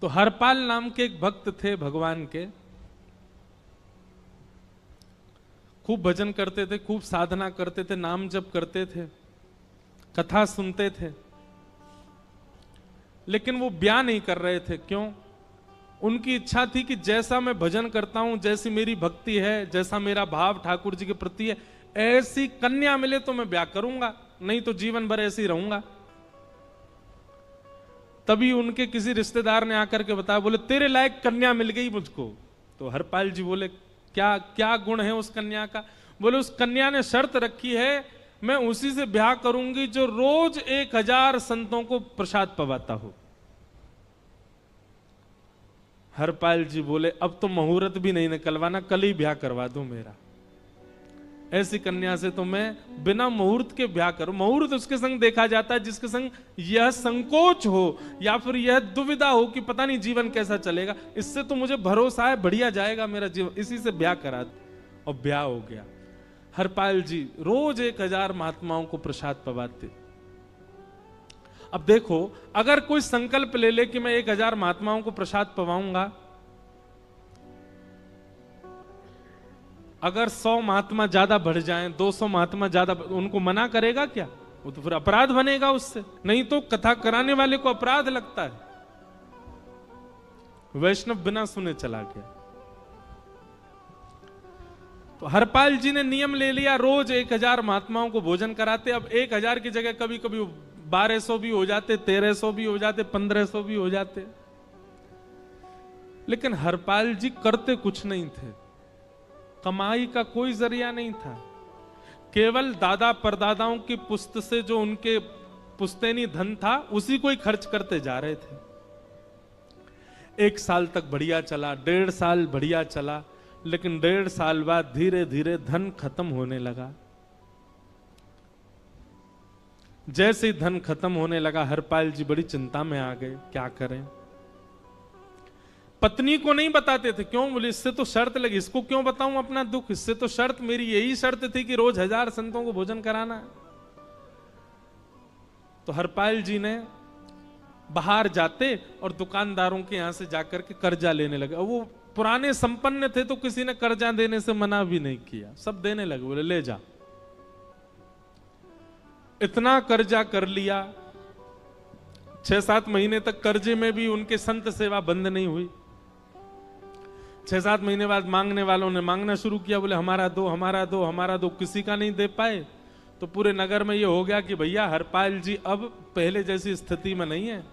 तो हरपाल नाम के एक भक्त थे भगवान के, खूब भजन करते थे, खूब साधना करते थे, नाम जप करते थे, कथा सुनते थे, लेकिन वो ब्याह नहीं कर रहे थे। क्यों? उनकी इच्छा थी कि जैसा मैं भजन करता हूं, जैसी मेरी भक्ति है, जैसा मेरा भाव ठाकुर जी के प्रति है, ऐसी कन्या मिले तो मैं ब्याह करूंगा, नहीं तो जीवन भर ऐसे ही रहूंगा। तभी उनके किसी रिश्तेदार ने आकर के बताया, बोले तेरे लायक कन्या मिल गई मुझको। तो हरपाल जी बोले क्या क्या गुण है उस कन्या का? बोले उस कन्या ने शर्त रखी है, मैं उसी से ब्याह करूंगी जो रोज 1000 संतों को प्रसाद पवाता हो। हरपाल जी बोले अब तो मुहूर्त भी नहीं निकलवाना, कल ही ब्याह करवा दो मेरा। ऐसी कन्या से तो मैं बिना मुहूर्त के ब्याह करूं। मुहूर्त उसके संग देखा जाता है जिसके संग यह संकोच हो या फिर यह दुविधा हो कि पता नहीं जीवन कैसा चलेगा, इससे तो मुझे भरोसा है बढ़िया जाएगा मेरा जीवन, इसी से ब्याह करा दो। और ब्याह हो गया। हरपाल जी रोज 1000 महात्माओं को प्रसाद पवाते। अब देखो, अगर कोई संकल्प ले ले कि मैं 1000 महात्माओं को प्रसाद पवाऊंगा, अगर 100 महात्मा ज्यादा बढ़ जाएं, 200 महात्मा ज्यादा, उनको मना करेगा क्या? वो तो फिर अपराध बनेगा उससे। नहीं तो कथा कराने वाले को अपराध लगता है। वैष्णव बिना सुने चला गया। तो हरपाल जी ने नियम ले लिया, रोज 1000 महात्माओं को भोजन कराते। अब 1000 की जगह कभी कभी 1200 भी हो जाते, 1300 भी हो जाते, 1500 भी हो जाते। लेकिन हरपाल जी करते कुछ नहीं थे, कमाई का कोई जरिया नहीं था। केवल दादा परदादाओं की पुश्त से जो उनके पुश्तैनी धन था, उसी को ही खर्च करते जा रहे थे। 1 साल तक बढ़िया चला, 1.5 साल बढ़िया चला, लेकिन 1.5 साल बाद धीरे धीरे धन खत्म होने लगा। जैसे ही धन खत्म होने लगा, हरपाल जी बड़ी चिंता में आ गए, क्या करें। पत्नी को नहीं बताते थे। क्यों? बोले इससे तो शर्त लगी, इसको क्यों बताऊं अपना दुख, इससे तो शर्त, मेरी यही शर्त थी कि रोज 1000 संतों को भोजन कराना। तो हरपाल जी ने बाहर जाते और दुकानदारों के यहां से जाकर के कर्जा लेने लगे। वो पुराने संपन्न थे तो किसी ने कर्जा देने से मना भी नहीं किया, सब देने लगे। बोले ले जा। इतना कर्जा कर लिया, 6-7 महीने तक कर्जे में भी उनके संत सेवा बंद नहीं हुई। 6-7 महीने बाद मांगने वालों ने मांगना शुरू किया। बोले हमारा दो, हमारा दो, हमारा दो। किसी का नहीं दे पाए तो पूरे नगर में ये हो गया कि भैया हरपाल जी अब पहले जैसी स्थिति में नहीं है,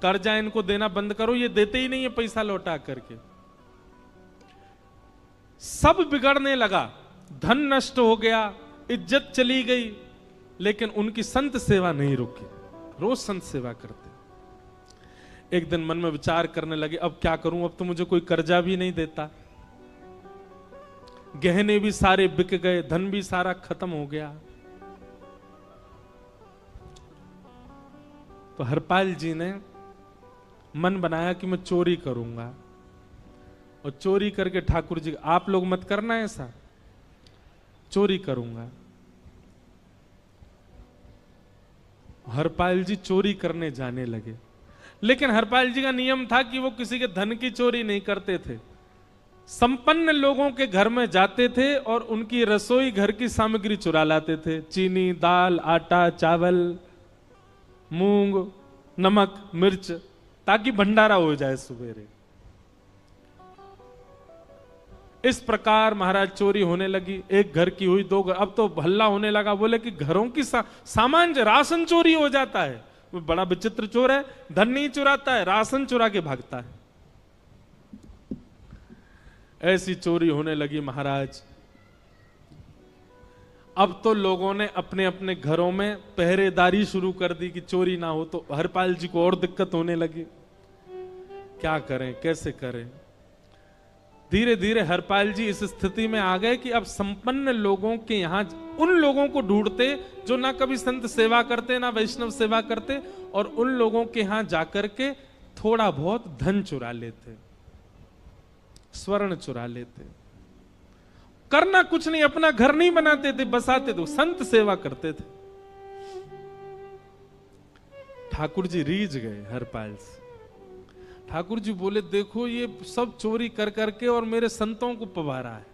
कर्जा इनको देना बंद करो, ये देते ही नहीं है पैसा लौटा करके। सब बिगड़ने लगा, धन नष्ट हो गया, इज्जत चली गई, लेकिन उनकी संत सेवा नहीं रुकी। रोज संत सेवा करते। एक दिन मन में विचार करने लगे, अब क्या करूं, अब तो मुझे कोई कर्जा भी नहीं देता, गहने भी सारे बिक गए, धन भी सारा खत्म हो गया। तो हरपाल जी ने मन बनाया कि मैं चोरी करूंगा, और चोरी करके ठाकुर जी, आप लोग मत करना ऐसा, चोरी करूंगा। हरपाल जी चोरी करने जाने लगे। लेकिन हरपाल जी का नियम था कि वो किसी के धन की चोरी नहीं करते थे। संपन्न लोगों के घर में जाते थे और उनकी रसोई घर की सामग्री चुरा लाते थे। चीनी, दाल, आटा, चावल, मूंग, नमक, मिर्च, ताकि भंडारा हो जाए सवेरे। इस प्रकार महाराज चोरी होने लगी। एक घर की हुई, 2 घर, अब तो हल्ला होने लगा। बोले कि घरों की सामान, राशन चोरी हो जाता है। वो बड़ा विचित्र चोर है, धन नहीं चुराता है, राशन चुरा के भागता है। ऐसी चोरी होने लगी महाराज। अब तो लोगों ने अपने अपने घरों में पहरेदारी शुरू कर दी कि चोरी ना हो। तो हरपाल जी को और दिक्कत होने लगी, क्या करें, कैसे करें। धीरे धीरे हरपाल जी इस स्थिति में आ गए कि अब संपन्न लोगों के यहां उन लोगों को ढूंढते जो ना कभी संत सेवा करते, ना वैष्णव सेवा करते, और उन लोगों के यहां जाकर के थोड़ा बहुत धन चुरा लेते, स्वर्ण चुरा लेते। करना कुछ नहीं, अपना घर नहीं बनाते थे, बसाते थे, संत सेवा करते थे। ठाकुर जी रीझ गए हरपाल से। ठाकुर जी बोले देखो ये सब चोरी कर करके और मेरे संतों को पवारा है।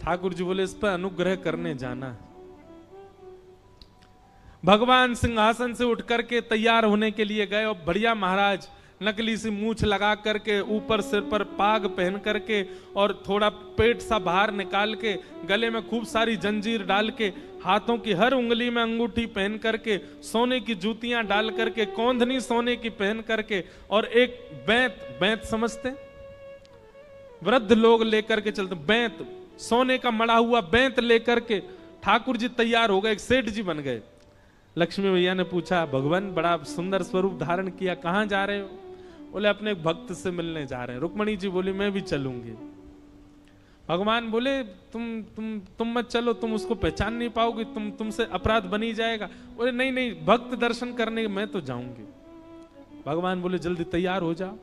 ठाकुर जी बोले इस पर अनुग्रह करने जाना है। भगवान सिंहासन से उठ करके तैयार होने के लिए गए और बढ़िया महाराज नकली सी मूछ लगा करके ऊपर सिर पर पाग पहन करके और थोड़ा पेट सा बाहर निकाल के गले में खूब सारी जंजीर डाल के हाथों की हर उंगली में अंगूठी पहन करके सोने की जूतियां डाल करके कौंधनी सोने की पहन करके और एक बैंत समझते वृद्ध लोग लेकर के चलते बैंत सोने का मड़ा हुआ बैंत लेकर के ठाकुर जी तैयार हो गए, एक सेठ जी बन गए। लक्ष्मी भैया ने पूछा भगवान बड़ा सुंदर स्वरूप धारण किया, कहां जा रहे हो? बोले अपने एक भक्त से मिलने जा रहे हैं। रुक्मणी जी बोली मैं भी चलूंगी। भगवान बोले तुम मत चलो, तुम उसको पहचान नहीं पाओगे, तुमसे अपराध बनी जाएगा। बोले नहीं नहीं भक्त दर्शन करने मैं तो जाऊंगी। भगवान बोले जल्दी तैयार हो जाओ।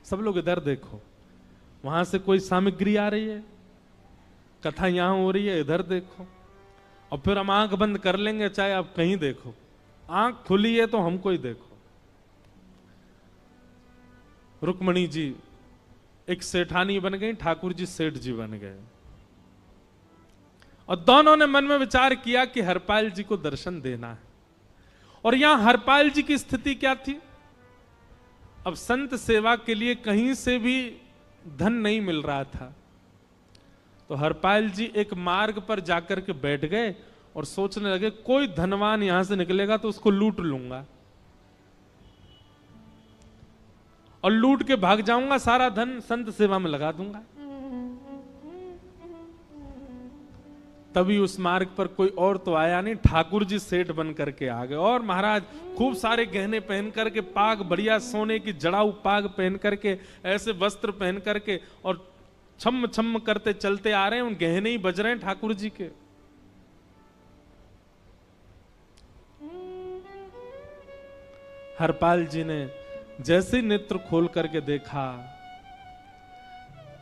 सब लोग इधर देखो, वहां से कोई सामग्री आ रही है, कथा यहां हो रही है, इधर देखो। और फिर हम आंख बंद कर लेंगे चाहे आप कहीं देखो, आंख खुली है तो हमको ही देखो। रुक्मणी जी एक सेठानी बन गई, ठाकुर जी सेठ जी बन गए। और दोनों ने मन में विचार किया कि हरपाल जी को दर्शन देना है। और यहां हरपाल जी की स्थिति क्या थी? अब संत सेवा के लिए कहीं से भी धन नहीं मिल रहा था। तो हरपाल जी एक मार्ग पर जाकर के बैठ गए और सोचने लगे कोई धनवान यहां से निकलेगा तो उसको लूट लूंगा और लूट के भाग जाऊंगा, सारा धन संत सेवा में लगा दूंगा। तभी उस मार्ग पर कोई और तो आया नहीं, ठाकुर जी सेठ बन करके आ गए। और महाराज खूब सारे गहने पहन करके, पाग बढ़िया सोने की जड़ाऊ पाग पहन करके, ऐसे वस्त्र पहन करके और छम छम करते चलते आ रहे हैं। उन गहने ही बज रहे हैं ठाकुर जी के। हरपाल जी ने जैसे नेत्र खोल करके देखा,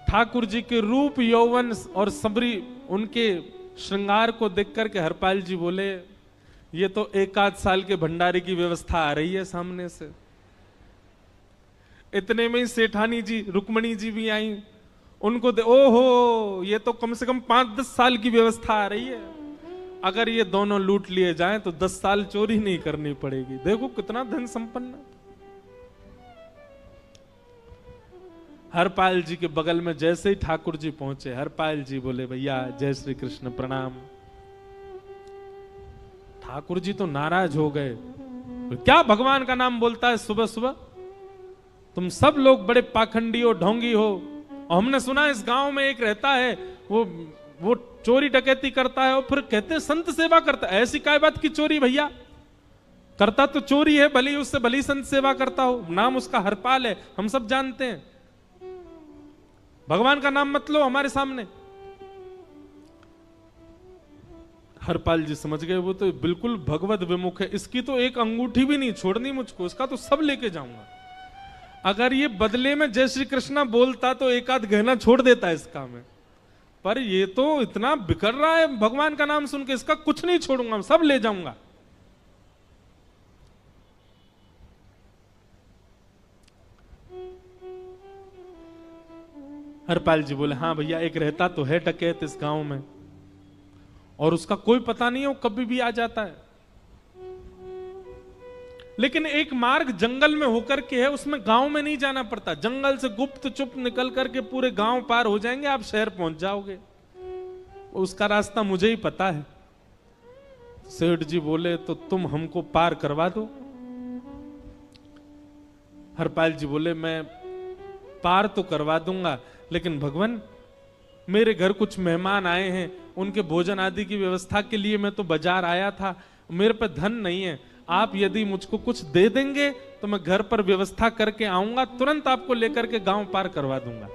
ठाकुर जी के रूप यौवन और सबरी उनके श्रृंगार को देख करके हरपाल जी बोले ये तो 1 साल के भंडारे की व्यवस्था आ रही है सामने से। इतने में ही सेठानी जी रुक्मणी जी भी आई, उनको ओहो ये तो कम से कम 5-10 साल की व्यवस्था आ रही है। अगर ये दोनों लूट लिए जाएं तो 10 साल चोरी नहीं करनी पड़ेगी। देखो कितना धन संपन्न। हरपाल जी के बगल में जैसे ही ठाकुर जी पहुंचे, हरपाल जी बोले भैया जय श्री कृष्ण प्रणाम। ठाकुर जी तो नाराज हो गए, क्या भगवान का नाम बोलता है सुबह सुबह? तुम सब लोग बड़े पाखंडी हो, ढोंगी हो। और हमने सुना इस गांव में एक रहता है वो चोरी डकैती करता है और फिर कहते हैं संत सेवा करता है। ऐसी काय बात की चोरी भैया? करता तो चोरी है, भली उससे भली संत सेवा करता हो। नाम उसका हरपाल है, हम सब जानते हैं। भगवान का नाम मत लो हमारे सामने। हरपाल जी समझ गए वो तो बिल्कुल भगवत विमुख है, इसकी तो एक अंगूठी भी नहीं छोड़नी मुझको, इसका तो सब लेके जाऊंगा। अगर ये बदले में जय श्री कृष्णा बोलता तो एक आध गहना छोड़ देता इसका में, पर ये तो इतना बिखर रहा है भगवान का नाम सुन के, इसका कुछ नहीं छोड़ूंगा, सब ले जाऊंगा। हरपाल जी बोले हाँ भैया एक रहता तो है डकैत इस गांव में, और उसका कोई पता नहीं है, वो कभी भी आ जाता है। लेकिन एक मार्ग जंगल में होकर के है, उसमें गांव में नहीं जाना पड़ता। जंगल से गुप्त चुप निकल करके पूरे गांव पार हो जाएंगे, आप शहर पहुंच जाओगे। उसका रास्ता मुझे ही पता है। सेठ जी बोले तो तुम हमको पार करवा दो। हरपाल जी बोले मैं पार तो करवा दूंगा, लेकिन भगवान मेरे घर कुछ मेहमान आए हैं, उनके भोजन आदि की व्यवस्था के लिए मैं तो बाजार आया था, मेरे पे धन नहीं है। आप यदि मुझको कुछ दे देंगे तो मैं घर पर व्यवस्था करके आऊंगा, तुरंत आपको लेकर के गांव पार करवा दूंगा।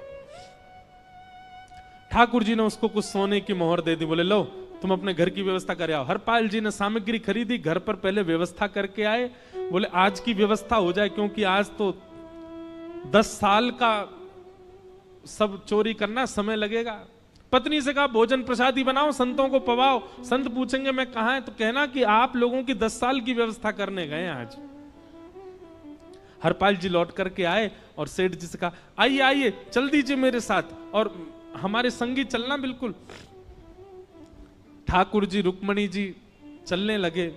ठाकुर जी ने उसको कुछ सोने की मोहर दे दी, बोले लो तुम अपने घर की व्यवस्था कर आओ। हरपाल जी ने सामग्री खरीदी, घर पर पहले व्यवस्था करके आए। बोले आज की व्यवस्था हो जाए, क्योंकि आज तो 10 साल का सब चोरी करना समय लगेगा। पत्नी से कहा भोजन प्रसादी बनाओ, संतों को पवाओ। संत पूछेंगे मैं कहां है तो कहना कि आप लोगों की 10 साल की व्यवस्था करने गए आज। हरपाल जी लौट करके आए और सेठ जी से कहा, आइए आइए चल दीजिए मेरे साथ और हमारे संगी चलना बिल्कुल। ठाकुर जी रुक्मणी जी चलने लगे।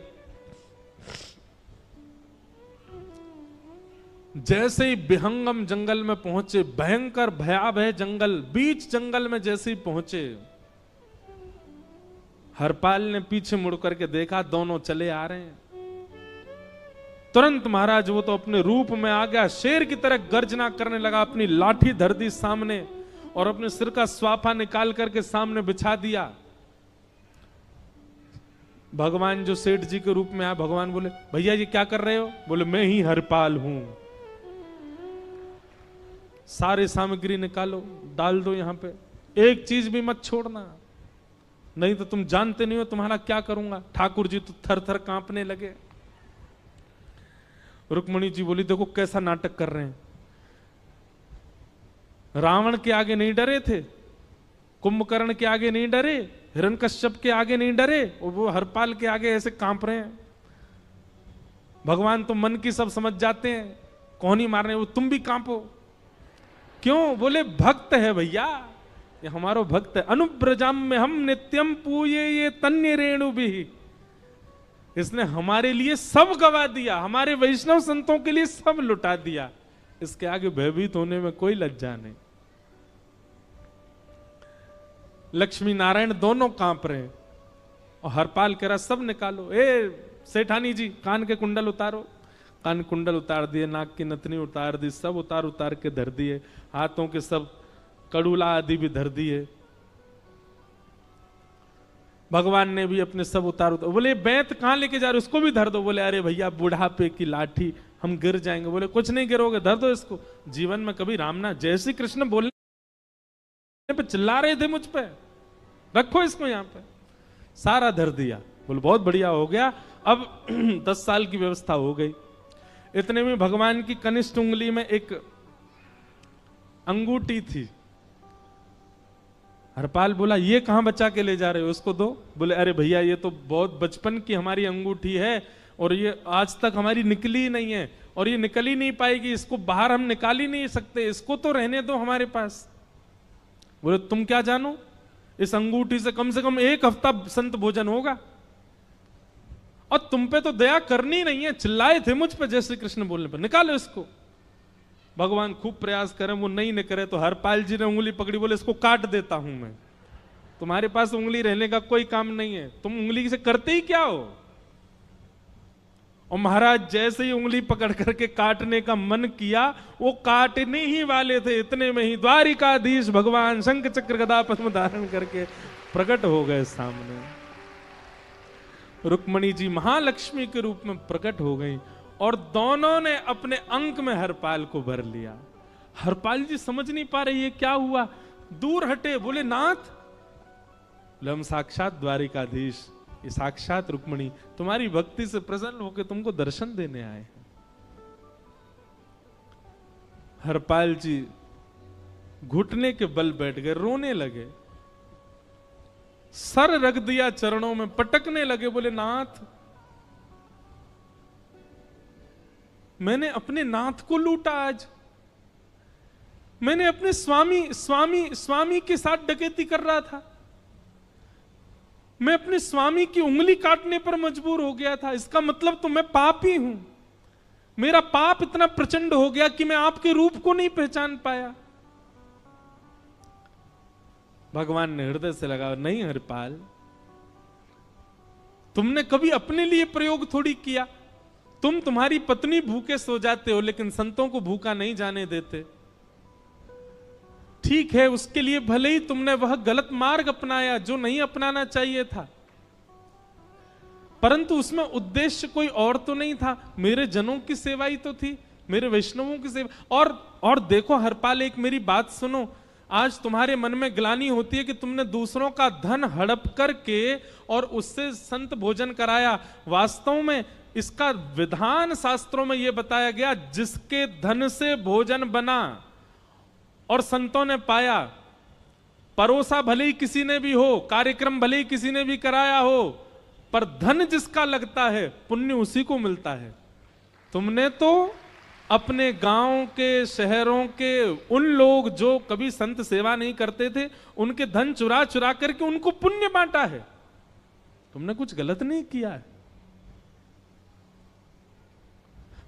जैसे ही विहंगम जंगल में पहुंचे, भयंकर भयावह जंगल, बीच जंगल में जैसे ही पहुंचे, हरपाल ने पीछे मुड़ करके देखा, दोनों चले आ रहे हैं। तुरंत महाराज वो तो अपने रूप में आ गया, शेर की तरह गर्जना करने लगा, अपनी लाठी धर दी सामने और अपने सिर का स्वाफा निकाल करके सामने बिछा दिया। भगवान जो सेठ जी के रूप में आया, भगवान बोले, भैया ये क्या कर रहे हो? बोले, मैं ही हरपाल हूं। सारे सामग्री निकालो, डाल दो यहां पे, एक चीज भी मत छोड़ना, नहीं तो तुम जानते नहीं हो तुम्हारा क्या करूंगा। ठाकुर जी तो थर थर कांपने लगे। रुक्मणी जी बोली, देखो कैसा नाटक कर रहे हैं। रावण के आगे नहीं डरे थे, कुंभकर्ण के आगे नहीं डरे, हिरण्यकश्यप के आगे नहीं डरे, और वो हरपाल के आगे ऐसे कांप रहे हैं। भगवान तो मन की सब समझ जाते हैं, कौन ही मारने, वो तुम भी कांपो क्यों? बोले, भक्त है भैया, ये हमारो भक्त है। अनुब्रजम में हम नित्यम पूये ये तन्य रेणु भी, इसने हमारे लिए सब गवा दिया, हमारे वैष्णव संतों के लिए सब लुटा दिया, इसके आगे भयभीत होने में कोई लज्जा नहीं। लक्ष्मी नारायण दोनों कांप रहे हैं और हरपाल कह रहा, सब निकालो। ए सेठानी जी, कान के कुंडल उतारो। कान कुंडल उतार दिए, नाक की नथनी उतार दी, सब उतार उतार के धर दिए, हाथों के सब कड़ूला आदि भी धर दिए। भगवान ने भी अपने सब उतार। बोले, बैंत कहां लेके जा रहे हो? उसको भी धर दो। बोले, अरे भैया बुढ़ापे की लाठी, हम गिर जाएंगे। बोले, कुछ नहीं गिरोगे, धर दो इसको। जीवन में कभी राम ना, जय श्री कृष्ण बोलने पे चिल्ला रहे थे मुझ पे, रखो इसको यहां पे। सारा धर दिया। बोले, बहुत बढ़िया हो गया, अब 10 साल की व्यवस्था हो गई। इतने में भगवान की कनिष्ठ उंगली में एक अंगूठी थी। हरपाल बोला, ये कहां बचा के ले जा रहे हो? उसको दो। बोले, अरे भैया ये तो बहुत बचपन की हमारी अंगूठी है और ये आज तक हमारी निकली ही नहीं है और ये निकल ही नहीं पाएगी, इसको बाहर हम निकाल ही नहीं सकते, इसको तो रहने दो हमारे पास। बोले, तुम क्या जानो, इस अंगूठी से कम 1 हफ्ता संत भोजन होगा और तुम पे तो दया करनी नहीं है। चिल्लाए थे मुझ पे जय श्री कृष्ण बोलने पर, निकालो इसको। भगवान खूब प्रयास करें, वो नहीं निकले तो हरपाल जी ने उंगली पकड़ी। बोले, इसको काट देता हूं मैं, तुम्हारे पास उंगली रहने का कोई काम नहीं है, तुम उंगली से करते ही क्या हो? और महाराज जैसे ही उंगली पकड़ करके काटने का मन किया, वो काटने ही वाले थे, इतने में ही द्वारिकाधीश भगवान शंख चक्र गदा पद्म धारण करके प्रकट हो गए सामने। रुक्मणी जी महालक्ष्मी के रूप में प्रकट हो गई और दोनों ने अपने अंक में हरपाल को भर लिया। हरपाल जी समझ नहीं पा रहे ये क्या हुआ, दूर हटे। बोले, नाथ, बोले, हम साक्षात द्वारिकाधीश, ये साक्षात रुक्मणी तुम्हारी भक्ति से प्रसन्न होकर तुमको दर्शन देने आए हैं। हरपाल जी घुटने के बल बैठ गए, रोने लगे, सर रख दिया चरणों में, पटकने लगे। बोले, नाथ, मैंने अपने नाथ को लूटा, आज मैंने अपने स्वामी के साथ डकैती कर रहा था, मैं अपने स्वामी की उंगली काटने पर मजबूर हो गया था, इसका मतलब तो मैं पापी हूं। मेरा पाप इतना प्रचंड हो गया कि मैं आपके रूप को नहीं पहचान पाया। भगवान ने हृदय से लगा, नहीं हरपाल, तुमने कभी अपने लिए प्रयोग थोड़ी किया, तुम्हारी पत्नी भूखे सो जाते हो लेकिन संतों को भूखा नहीं जाने देते। ठीक है, उसके लिए भले ही तुमने वह गलत मार्ग अपनाया जो नहीं अपनाना चाहिए था, परंतु उसमें उद्देश्य कोई और तो नहीं था, मेरे जनों की सेवा ही तो थी, मेरे वैष्णवों की सेवा। और देखो हरपाल, एक मेरी बात सुनो, आज तुम्हारे मन में ग्लानि होती है कि तुमने दूसरों का धन हड़प करके और उससे संत भोजन कराया। वास्तव में इसका विधान शास्त्रों में यह बताया गया, जिसके धन से भोजन बना और संतों ने पाया, परोसा भले ही किसी ने भी हो, कार्यक्रम भले ही किसी ने भी कराया हो, पर धन जिसका लगता है पुण्य उसी को मिलता है। तुमने तो अपने गांव के, शहरों के उन लोग जो कभी संत सेवा नहीं करते थे, उनके धन चुरा चुरा करके उनको पुण्य बांटा है। तुमने कुछ गलत नहीं किया है।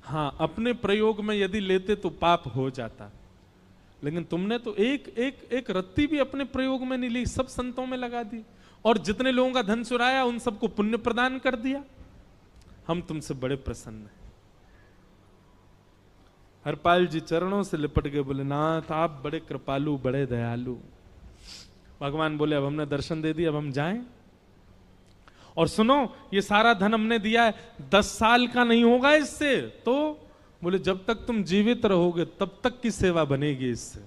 हां, अपने प्रयोग में यदि लेते तो पाप हो जाता, लेकिन तुमने तो एक रत्ती भी अपने प्रयोग में नहीं ली, सब संतों में लगा दी, और जितने लोगों का धन चुराया उन सबको पुण्य प्रदान कर दिया। हम तुमसे बड़े प्रसन्न हैं। हरपाल जी चरणों से लिपट गए, बोले नाथ आप बड़े कृपालु, बड़े दयालु। भगवान बोले अब हमने दर्शन दे दिया, अब हम जाएं। और सुनो, ये सारा धन हमने दिया है, 10 साल का नहीं होगा इससे। तो बोले जब तक तुम जीवित रहोगे तब तक की सेवा बनेगी इससे।